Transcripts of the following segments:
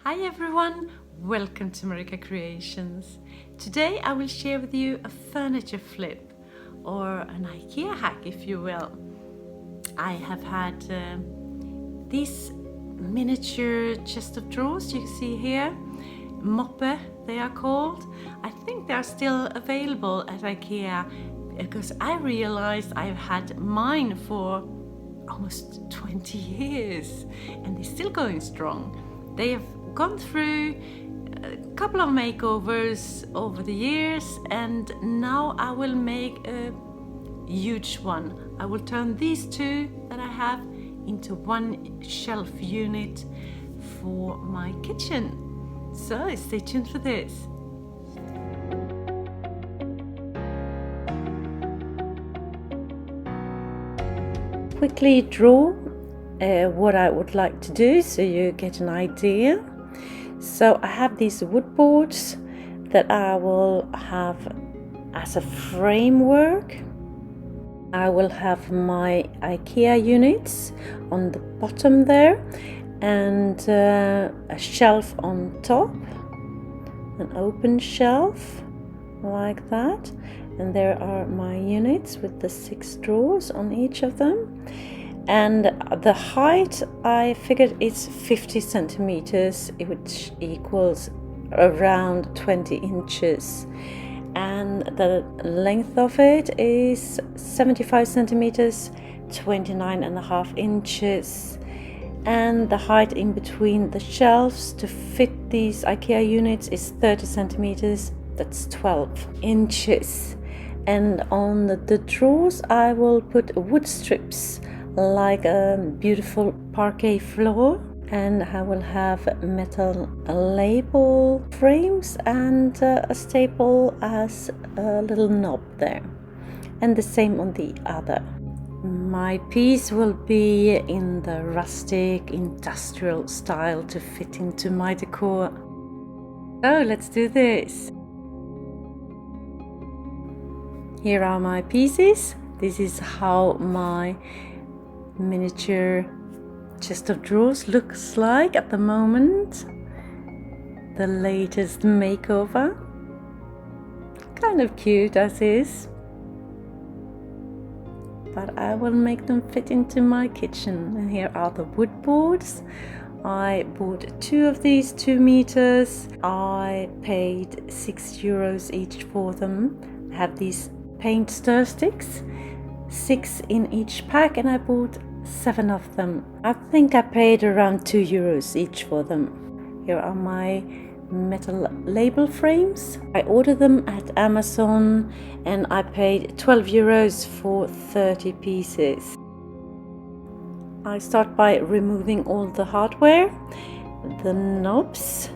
Hi everyone, welcome to MarikaCreations. Today I will share with you a furniture flip or an Ikea hack, if you will. I have had these miniature chest of drawers you can see here, moppe they are called. I think they are still available at Ikea because I realized I've had mine for almost 20 years and they're still going strong. They have gone through a couple of makeovers over the years, and now I will make a huge one. I will turn these two that I have into one shelf unit for my kitchen. So stay tuned for this. Quickly draw what I would like to do so you get an idea. So I have these wood boards that I will have as a framework. I will have my Ikea units on the bottom there and a shelf on top, an open shelf like that, and there are my units with the 6 drawers on each of them. And the height, I figured it's 50 centimeters, which equals around 20 inches. And the length of it is 75 centimeters, 29.5 inches. And the height in between the shelves to fit these Ikea units is 30 centimeters, that's 12 inches. And on the drawers, I will put wood strips like a beautiful parquet floor, and I will have metal label frames and a staple as a little knob there, and the same on the other. My piece will be in the rustic industrial style to fit into my decor. So let's do this. Here are my pieces. This is how my miniature chest of drawers looks like at the moment. The latest makeover. Kind of cute as is. But I will make them fit into my kitchen. And here are the wood boards. I bought 2 of these 2 meters. I paid €6 each for them. I have these paint stir sticks, 6 in each pack, and I bought 7 of them. I think I paid around €2 each for them. Here are my metal label frames. I ordered them at Amazon and I paid €12 for 30 pieces. I start by removing all the hardware, the knobs,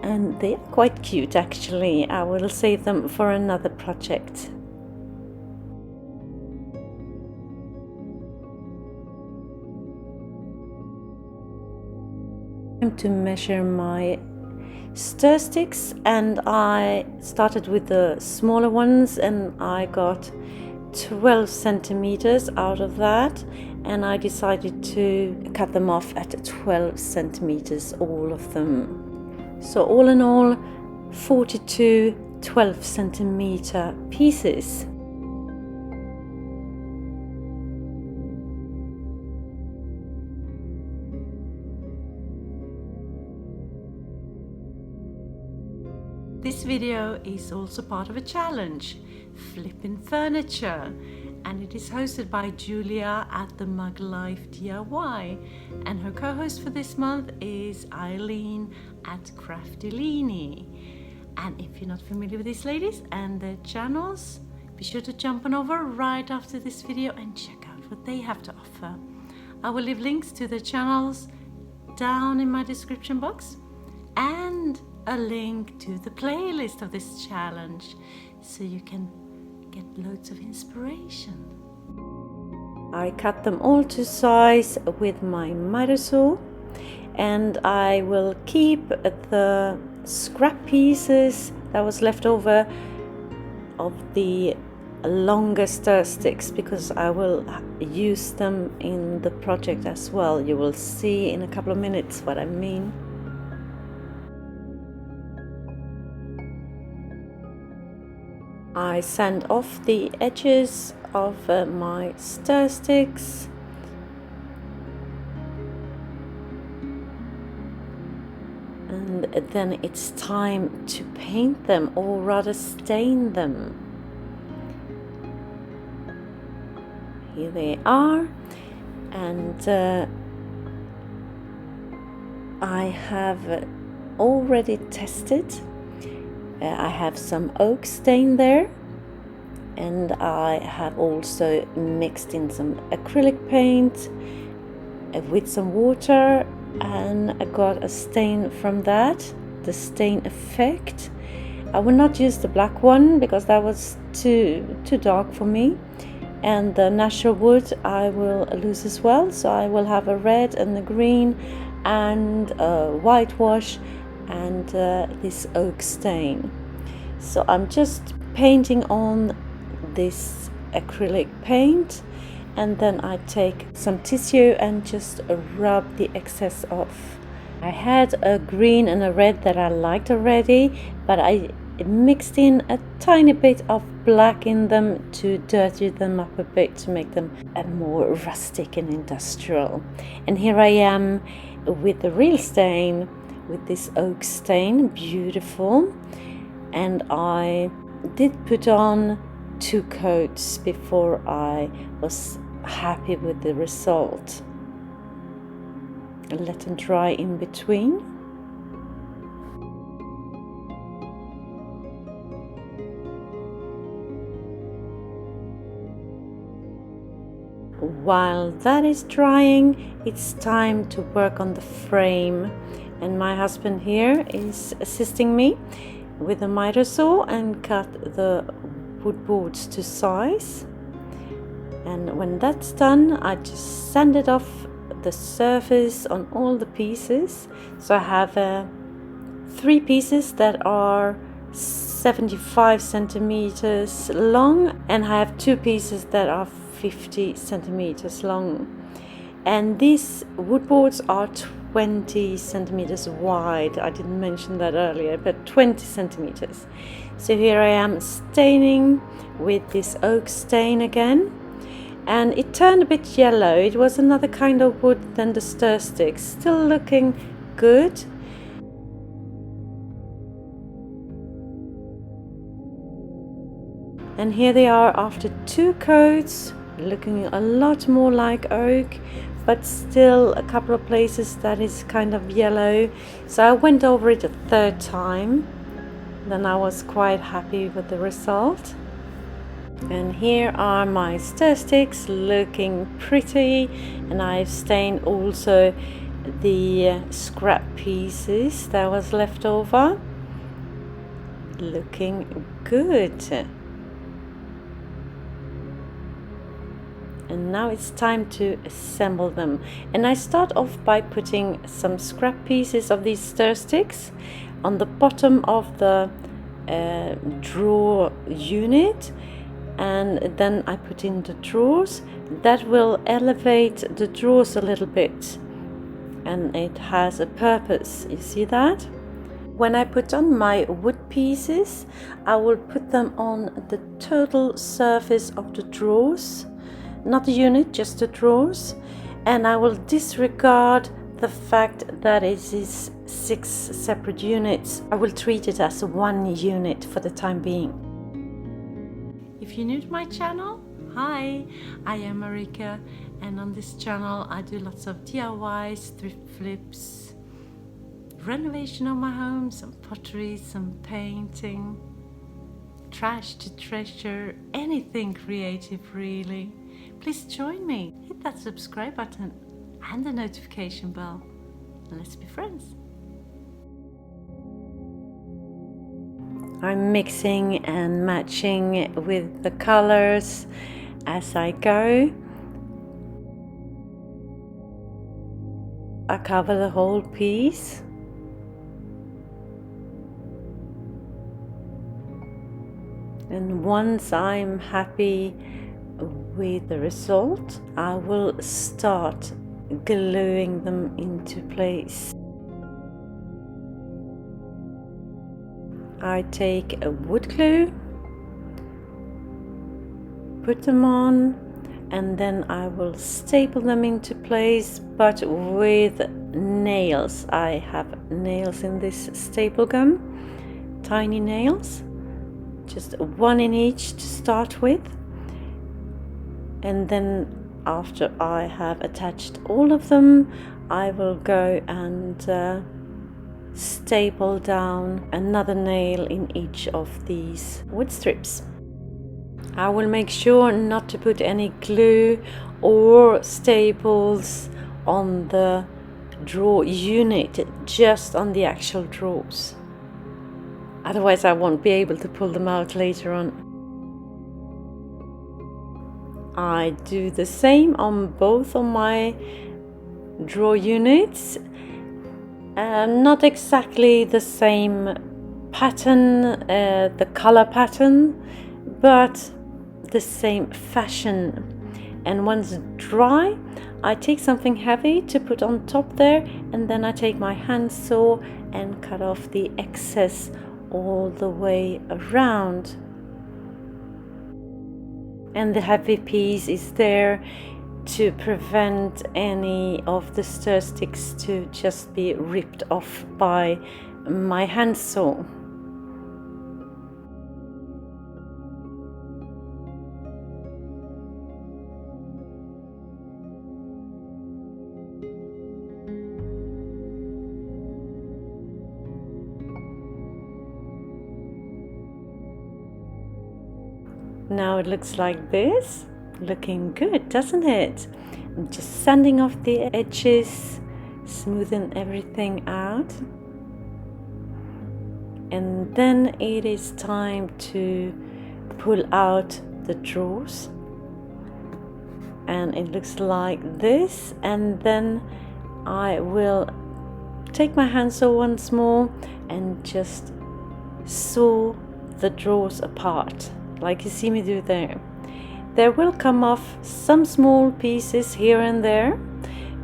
and they are quite cute actually. I will save them for another project. To measure my stir sticks, and I started with the smaller ones and I got 12 centimeters out of that, and I decided to cut them off at 12 centimeters, all of them. So all in all 42 12 centimeter pieces. This video is also part of a challenge, FLIPPIN FURNITURE, and it is hosted by Julia at the Mug Life DIY, and her co-host for this month is Eileen at Craftilini. And if you're not familiar with these ladies and their channels, be sure to jump on over right after this video and check out what they have to offer. I will leave links to their channels down in my description box, and a link to the playlist of this challenge so you can get loads of inspiration. I cut them all to size with my miter saw, and I will keep the scrap pieces that was left over of the longer stir sticks because I will use them in the project as well. You will see in a couple of minutes what I mean. I sand off the edges of my stir sticks. And then it's time to paint them, or rather stain them. Here they are, and I have already tested. I have some oak stain there, and I have also mixed in some acrylic paint with some water, and I got a stain from that, the stain effect. I will not use the black one because that was too dark for me, and the natural wood I will lose as well, so I will have a red and a green and a whitewash and this oak stain. So I'm just painting on this acrylic paint, and then I take some tissue and just rub the excess off. I had a green and a red that I liked already, but I mixed in a tiny bit of black in them to dirty them up a bit, to make them more rustic and industrial. And here I am with the real stain, with this oak stain, beautiful. And I did put on 2 coats before I was happy with the result. Let them dry in between. While that is drying, it's time to work on the frame, and my husband here is assisting me with a miter saw and cut the wood boards to size. And when that's done, I just sanded off the surface on all the pieces. So I have 3 pieces that are 75 centimeters long, and I have 2 pieces that are 50 centimeters long. And these wood boards are 20 centimeters wide. I didn't mention that earlier, but 20 centimeters. So here I am staining with this oak stain again, and it turned a bit yellow. It was another kind of wood than the stir sticks, still looking good. And here they are after 2 coats, looking a lot more like oak, but still a couple of places that is kind of yellow. So I went over it a 3rd time. Then I was quite happy with the result. And here are my stir sticks, looking pretty, and I've stained also the scrap pieces that was left over, looking good. And now it's time to assemble them, and I start off by putting some scrap pieces of these stir sticks on the bottom of the drawer unit, and then I put in the drawers. That will elevate the drawers a little bit, and it has a purpose. You see that? When I put on my wood pieces, I will put them on the total surface of the drawers, not the unit, just the drawers, and I will disregard the fact that it is 6 separate units. I will treat it as 1 unit for the time being. If you're new to my channel, hi, I am Marika, and on this channel I do lots of DIYs, thrift flips, renovation of my home, some pottery, some painting, trash to treasure, anything creative really. Please join me, hit that subscribe button and the notification bell, and let's be friends. I'm mixing and matching with the colors as I go. I cover the whole piece. And once I'm happy with the result, I will start gluing them into place. I take a wood glue put them on, and then I will staple them into place, but with nails. I have nails in this staple gun, tiny nails, just one in each to start with. And then after I have attached all of them, I will go and staple down another nail in each of these wood strips. I will make sure not to put any glue or staples on the drawer unit, just on the actual drawers. Otherwise I won't be able to pull them out later on. I do the same on both of my drawer units. Not exactly the same pattern, the color pattern, but the same fashion. And once dry, I take something heavy to put on top there, and then I take my handsaw and cut off the excess all the way around. And the heavy piece is there to prevent any of the stir sticks to just be ripped off by my handsaw. Now it looks like this, looking good, doesn't it? I'm just sanding off the edges, smoothing everything out. And then it is time to pull out the drawers. And it looks like this. And then I will take my handsaw once more and just saw the drawers apart, like you see me do there. There will come off some small pieces here and there,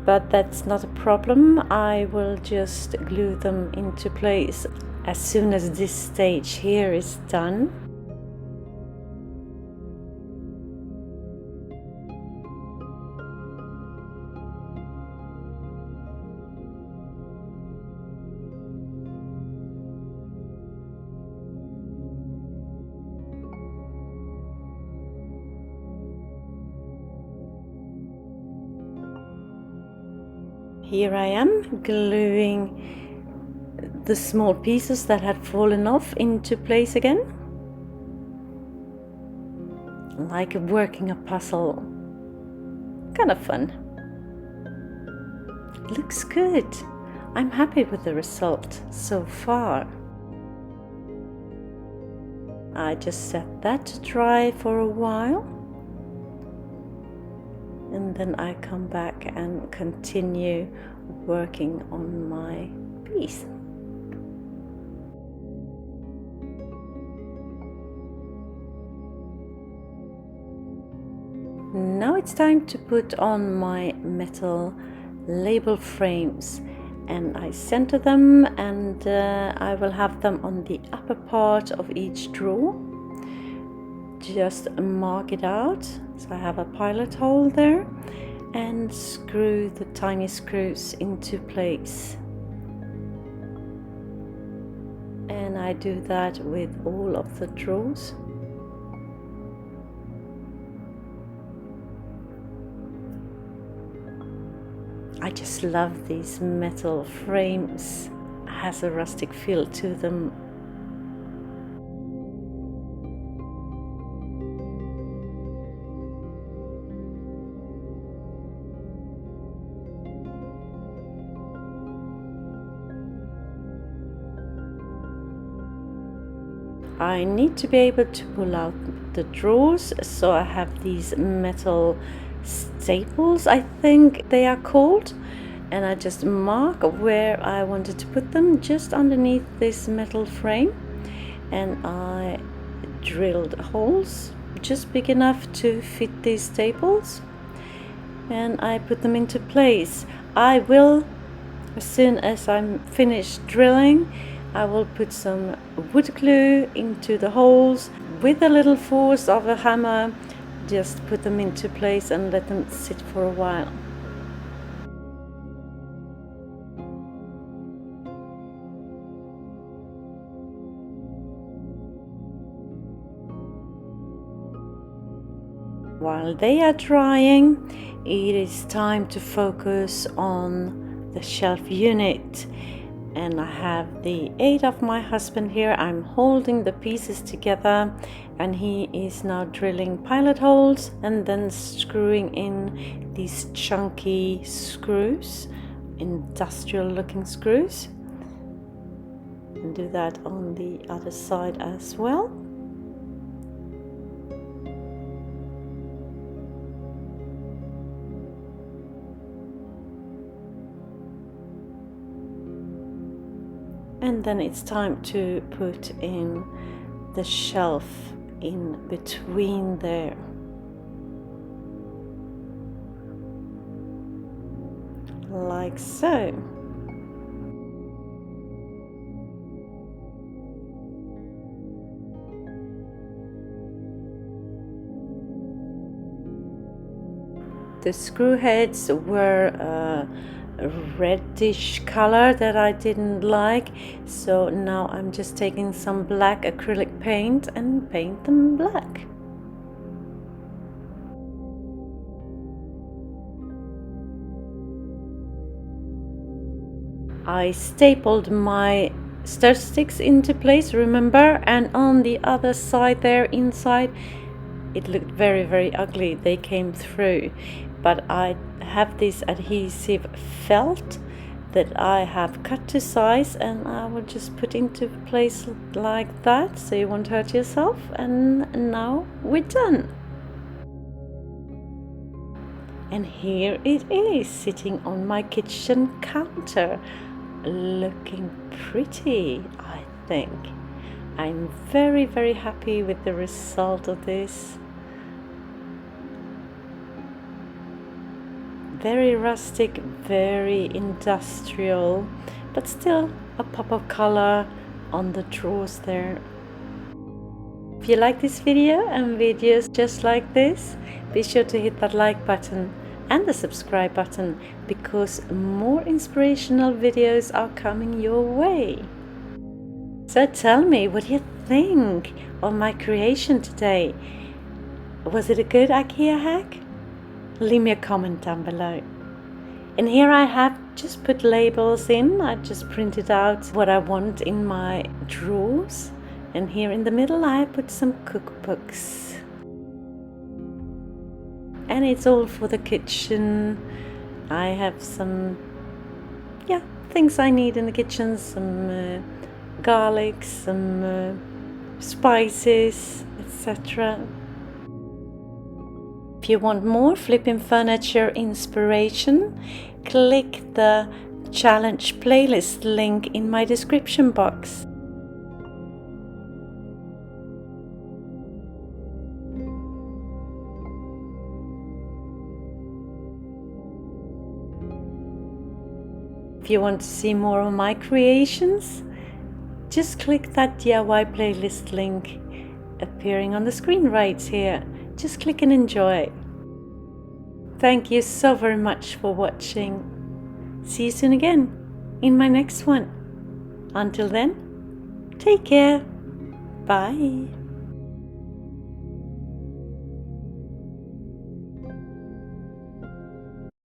but that's not a problem. I will just glue them into place as soon as this stage here is done. Here I am gluing the small pieces that had fallen off into place again, like working a puzzle. Kind of fun. Looks good. I'm happy with the result so far. I just set that to dry for a while. And then I come back and continue working on my piece. Now it's time to put on my metal label frames, and I center them, and I will have them on the upper part of each drawer. Just mark it out, so I have a pilot hole there, and screw the tiny screws into place. And I do that with all of the drawers. I just love these metal frames. It has a rustic feel to them. I need to be able to pull out the drawers, so I have these metal staples, I think they are called, and I just mark where I wanted to put them, just underneath this metal frame, and I drilled holes just big enough to fit these staples, and I put them into place. I will, as soon as I'm finished drilling, I will put some wood glue into the holes with a little force of a hammer, just put them into place and let them sit for a while. While they are drying, it is time to focus on the shelf unit. And I have the aid of my husband here. I'm holding the pieces together, and he is now drilling pilot holes and then screwing in these chunky screws, industrial looking screws, and do that on the other side as well. And then it's time to put in the shelf in between there. Like so. The screw heads were a reddish color that I didn't like, so now I'm just taking some black acrylic paint and paint them black. I stapled my stir sticks into place, remember, and on the other side there inside it looked very, very ugly. They came through, but I have this adhesive felt that I have cut to size, and I will just put into place like that so you won't hurt yourself. And now we're done. And here it is, sitting on my kitchen counter, looking pretty, I think. I'm very, very happy with the result of this. Very rustic, very industrial, but still a pop of color on the drawers there. If you like this video and videos just like this, be sure to hit that like button and the subscribe button, because more inspirational videos are coming your way. So tell me, what do you think of my creation today? Was it a good IKEA hack? Leave me a comment down below. And here I have just put labels in. I just printed out what I want in my drawers. And here in the middle I put some cookbooks. And it's all for the kitchen. I have some, things I need in the kitchen. Some garlic, some spices, etc. If you want more flipping furniture inspiration, click the challenge playlist link in my description box. If you want to see more of my creations, just click that DIY playlist link appearing on the screen right here. Just click and enjoy. Thank you so very much for watching. See you soon again in my next one. Until then, take care. Bye.